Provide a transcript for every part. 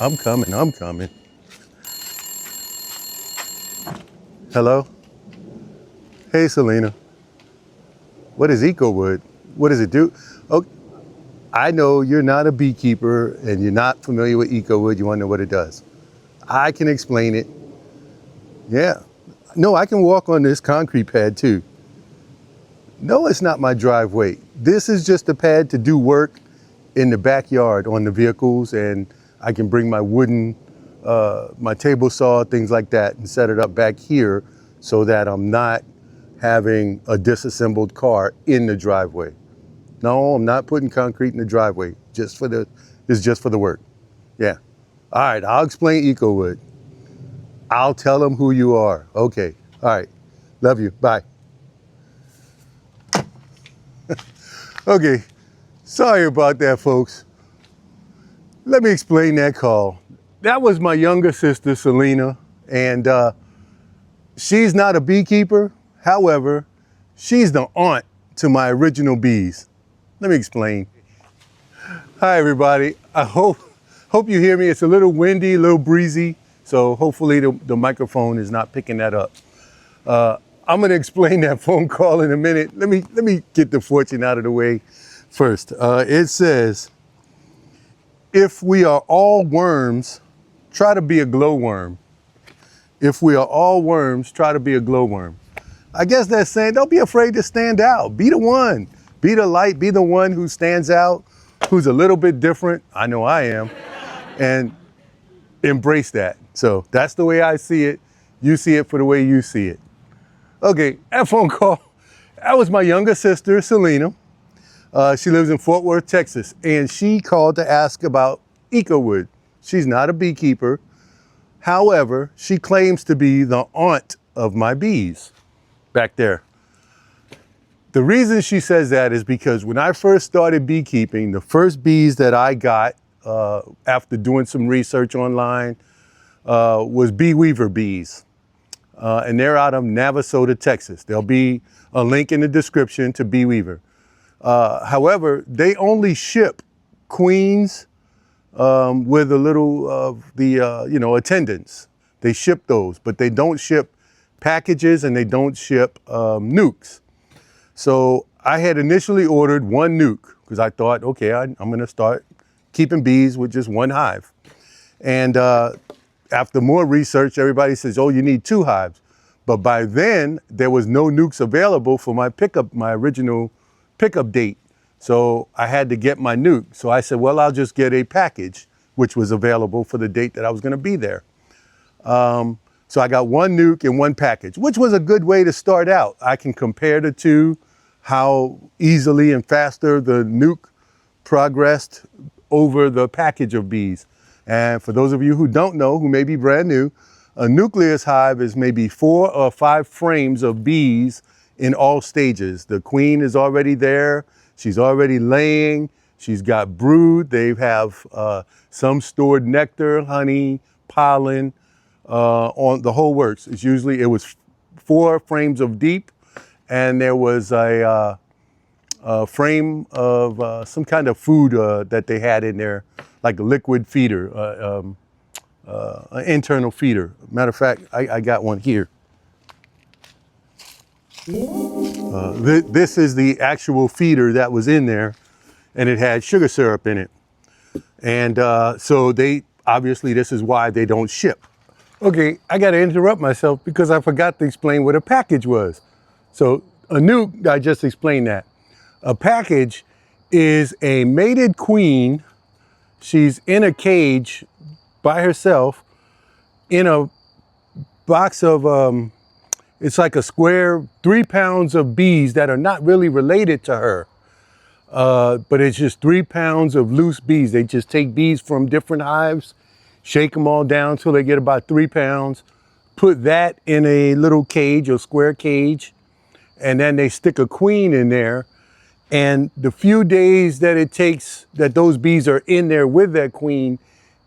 I'm coming, I'm coming. Hello? Hey, Selena. What is EcoWood? What does it do? Oh, I know you're not a beekeeper and you're not familiar with EcoWood. You want to know what it does. I can explain it. Yeah. No, I can walk on this concrete pad too. No, it's not my driveway. This is just a pad to do work in the backyard on the vehicles, and I can bring my wooden, my table saw, things like that, and set it up back here so that I'm not having a disassembled car in the driveway. No, I'm not putting concrete in the driveway. It's just for the work. Yeah. All right, I'll explain EcoWood. I'll tell them who you are. Okay. All right. Love you. Bye. Okay. Sorry about that, folks. Let me explain that call. That was my younger sister, Selena, and she's not a beekeeper. However, she's the aunt to my original bees. Let me explain. Hi, everybody. I hope you hear me. It's a little windy, a little breezy, so hopefully the microphone is not picking that up. I'm going to explain that phone call in a minute. Let me get the fortune out of the way first. It says, if we are all worms, try to be a glowworm. If we are all worms, try to be a glowworm. I guess that's saying don't be afraid to stand out. Be the one. Be the light. Be the one who stands out, who's a little bit different. I know I am. And embrace that. So that's the way I see it. You see it for the way you see it. Okay, that phone call, that was my younger sister, Selena. She lives in Fort Worth, Texas, and she called to ask about EcoWood. She's not a beekeeper. However, she claims to be the aunt of my bees back there. The reason she says that is because when I first started beekeeping, the first bees that I got after doing some research online was bee weaver bees. And they're out of Navasota, Texas. There'll be a link in the description to bee weaver. However, they only ship queens with a little of the attendants. They ship those, but they don't ship packages and they don't ship nukes. So I had initially ordered one nuke because I thought, okay, I'm going to start keeping bees with just one hive. And after more research, everybody says, oh, you need 2 hives. But by then, there was no nukes available for my original pickup date. So I had to get my nuke. So I said, well, I'll just get a package, which was available for the date that I was going to be there. So I got 1 nuke and 1 package, which was a good way to start out. I can compare the two, how easily and faster the nuke progressed over the package of bees. And for those of you who don't know, who may be brand new, a nucleus hive is maybe 4 or 5 frames of bees in all stages. The queen is already there. She's already laying. She's got brood. They have some stored nectar, honey, pollen, on the whole works. It was 4 frames of deep, and there was a frame of some kind of food that they had in there, like a liquid feeder, an internal feeder. Matter of fact, I got one here. This is the actual feeder that was in there, and it had sugar syrup in it. And so obviously this is why they don't ship. Okay, I got to interrupt myself because I forgot to explain what a package was. So a nuke, I just explained that. A package is a mated queen. She's in a cage by herself in a box of, it's like a square 3 pounds of bees that are not really related to her. But it's just 3 pounds of loose bees. They just take bees from different hives, shake them all down till they get about 3 pounds, put that in a little cage or square cage, and then they stick a queen in there. And the few days that it takes that those bees are in there with that queen,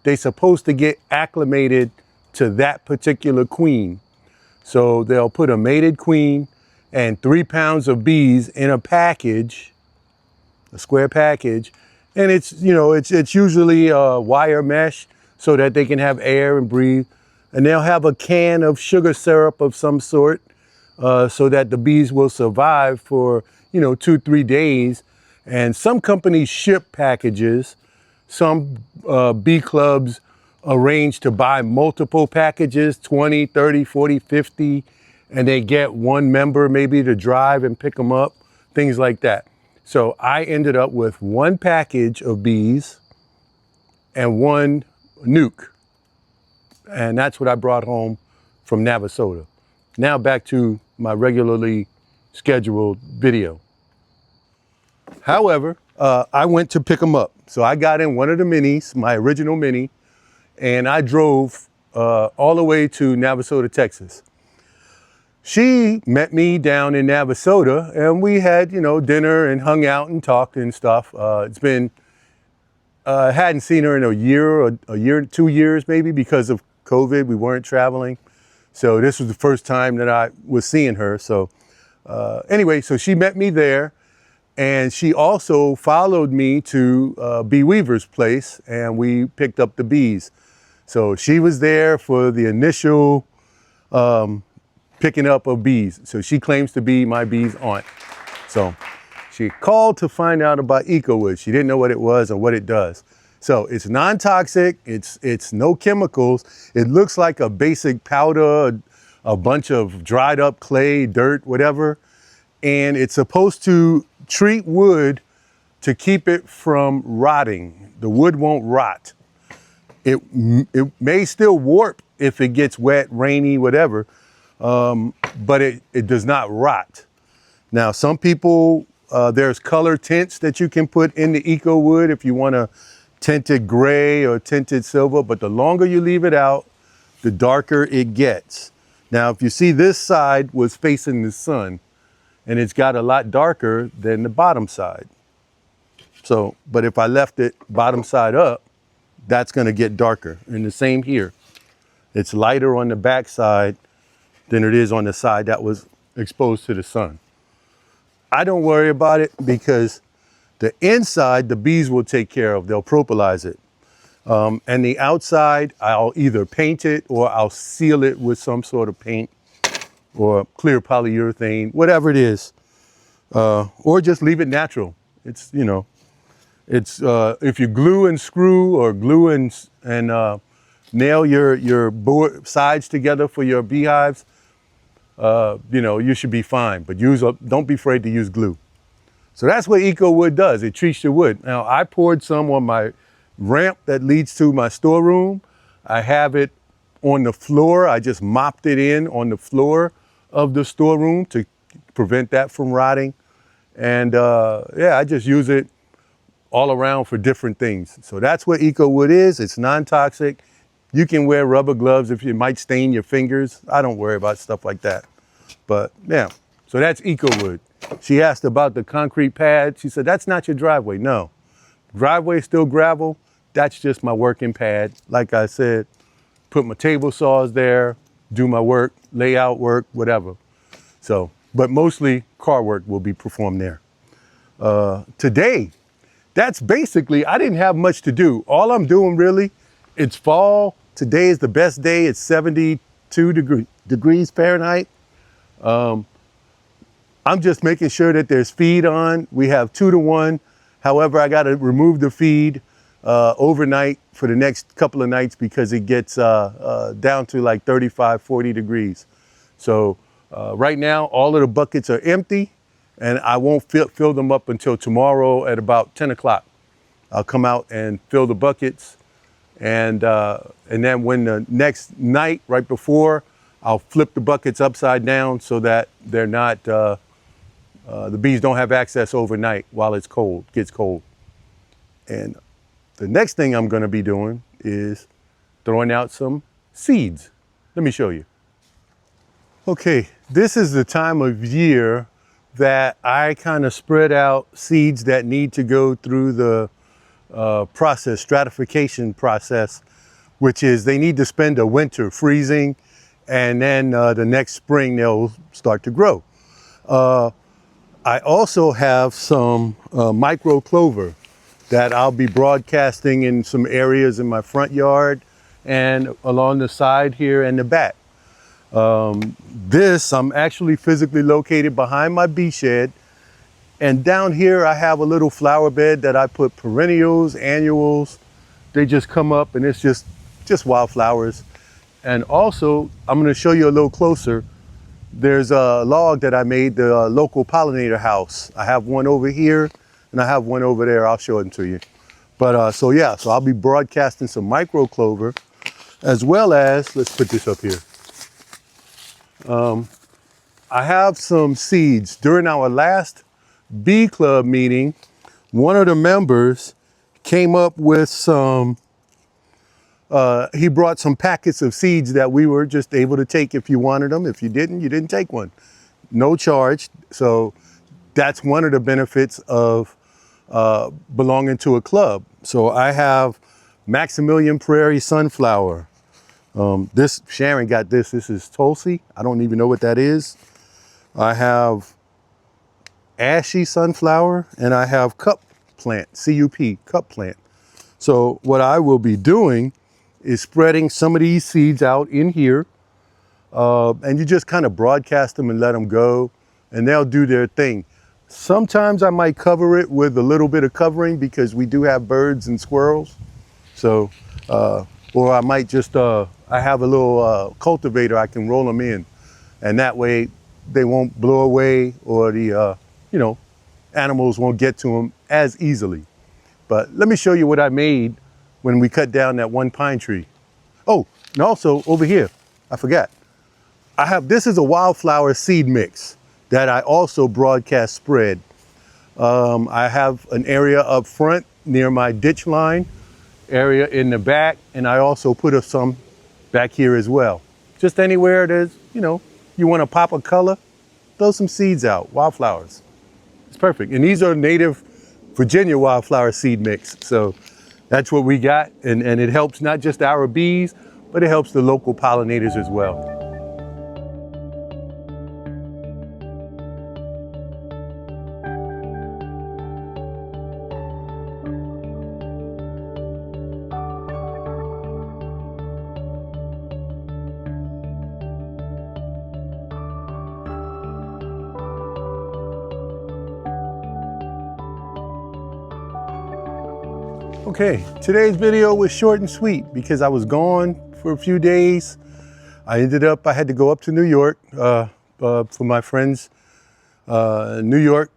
they're supposed to get acclimated to that particular queen. So they'll put a mated queen and 3 pounds of bees in a package, a square package. And it's usually wire mesh. so that they can have air and breathe. And they'll have a can of sugar syrup of some sort so that the bees will survive for, 2-3 days. And some companies ship packages. Some bee clubs arrange to buy multiple packages, 20, 30, 40, 50, and they get one member maybe to drive and pick them up, things like that. So I ended up with one package of bees and one nuke. And that's what I brought home from Navasota. Now back to my regularly scheduled video. However, I went to pick them up. So I got in one of the minis, my original mini, and I drove all the way to Navasota, Texas. She met me down in Navasota, and we had, dinner and hung out and talked and stuff. It's been, hadn't seen her in a year, 2 years maybe, because of COVID. We weren't traveling. So this was the first time that I was seeing her. So anyway, so she met me there, and she also followed me to Bee Weaver's place, and we picked up the bees. So she was there for the initial picking up of bees. So she claims to be my bee's aunt. So she called to find out about EcoWood. She didn't know what it was or what it does. So it's non-toxic, it's no chemicals. It looks like a basic powder, a bunch of dried up clay, dirt, whatever. And it's supposed to treat wood to keep it from rotting. The wood won't rot. It may still warp if it gets wet, rainy, whatever, but it does not rot. Now, some people, there's color tints that you can put in the EcoWood if you want to tint it gray or tinted silver, but the longer you leave it out, the darker it gets. Now, if you see this side was facing the sun, and it's got a lot darker than the bottom side. So, but if I left it bottom side up, that's gonna get darker. And the same here. It's lighter on the back side than it is on the side that was exposed to the sun. I don't worry about it because the inside, the bees will take care of. They'll propolis it. And the outside, I'll either paint it or I'll seal it with some sort of paint or clear polyurethane, whatever it is. Or just leave it natural. It's, if you glue and screw or glue and nail your board sides together for your beehives, you should be fine. But don't be afraid to use glue. So that's what EcoWood does. It treats your wood. Now, I poured some on my ramp that leads to my storeroom. I have it on the floor. I just mopped it in on the floor of the storeroom to prevent that from rotting. And I just use it all around for different things. So that's what EcoWood is. It's non-toxic. You can wear rubber gloves if you might stain your fingers. I don't worry about stuff like that. But yeah, so that's EcoWood. She asked about the concrete pad. She said, that's not your driveway. No, driveway is still gravel. That's just my working pad. Like I said, put my table saws there, do my work, layout work, whatever. So, but mostly car work will be performed there. Today, that's basically, I didn't have much to do. All I'm doing really, it's fall. Today is the best day. It's 72 degrees Fahrenheit. I'm just making sure that there's feed on. We have 2 to 1. However, I got to remove the feed overnight for the next couple of nights because it gets down to like 35, 40 degrees. So right now, all of the buckets are empty and I won't fill them up until tomorrow at about 10 o'clock. I'll come out and fill the buckets. And then when the next night, right before, I'll flip the buckets upside down so that they're not, the bees don't have access overnight while it's cold, gets cold. And the next thing I'm gonna be doing is throwing out some seeds. Let me show you. Okay, this is the time of year that I kind of spread out seeds that need to go through the stratification process, which is they need to spend a winter freezing and then the next spring they'll start to grow. I also have some micro clover that I'll be broadcasting in some areas in my front yard and along the side here and the back. I'm actually physically located behind my bee shed. And down here I have a little flower bed that I put perennials, annuals. They just come up and it's just wildflowers. And also, I'm gonna show you a little closer. There's a log that I made, the local pollinator house. I have one over here and I have one over there. I'll show it to you. But so I'll be broadcasting some micro clover, as well as, let's put this up here. I have some seeds. During our last bee club meeting, one of the members came up with some, he brought some packets of seeds that we were just able to take if you wanted them. If you didn't take one. No charge. So that's one of the benefits of belonging to a club. So I have Maximilian Prairie Sunflower. Sharon got this. This is Tulsi. I don't even know what that is. I have Ashy Sunflower, and I have Cup Plant, C-U-P, Cup Plant. So what I will be doing is spreading some of these seeds out in here, and you just kind of broadcast them and let them go, and they'll do their thing. Sometimes I might cover it with a little bit of covering because we do have birds and squirrels. So, or I might just, I have a little cultivator I can roll them in, and that way they won't blow away, or the, animals won't get to them as easily. But let me show you what I made when we cut down that one pine tree. Oh, and also over here, I forgot. This is a wildflower seed mix that I also broadcast spread. I have an area up front near my ditch line, area in the back, and I also put some back here as well. Just anywhere there's, you want to pop a color, throw some seeds out, wildflowers. It's perfect. And these are native Virginia wildflower seed mix. So that's what we got. And it helps not just our bees, but it helps the local pollinators as well. Okay, today's video was short and sweet because I was gone for a few days. I had to go up to New York for my friend's New York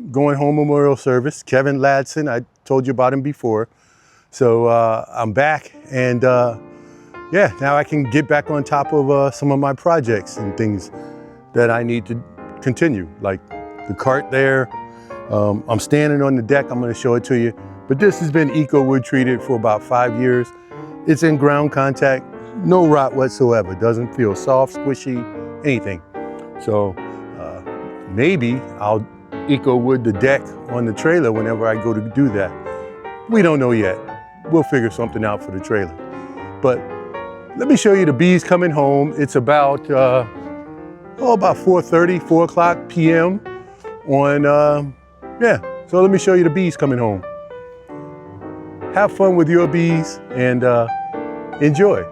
going home memorial service. Kevin Ladson, I told you about him before. So I'm back, and now I can get back on top of some of my projects and things that I need to continue, like the cart there. I'm standing on the deck. I'm going to show it to you. But this has been EcoWood treated for about 5 years. It's in ground contact, no rot whatsoever. Doesn't feel soft, squishy, anything. So maybe I'll EcoWood the deck on the trailer whenever I go to do that. We don't know yet. We'll figure something out for the trailer. But let me show you the bees coming home. It's about 4:30, 4 o'clock p.m. on, so let me show you the bees coming home. Have fun with your bees and enjoy.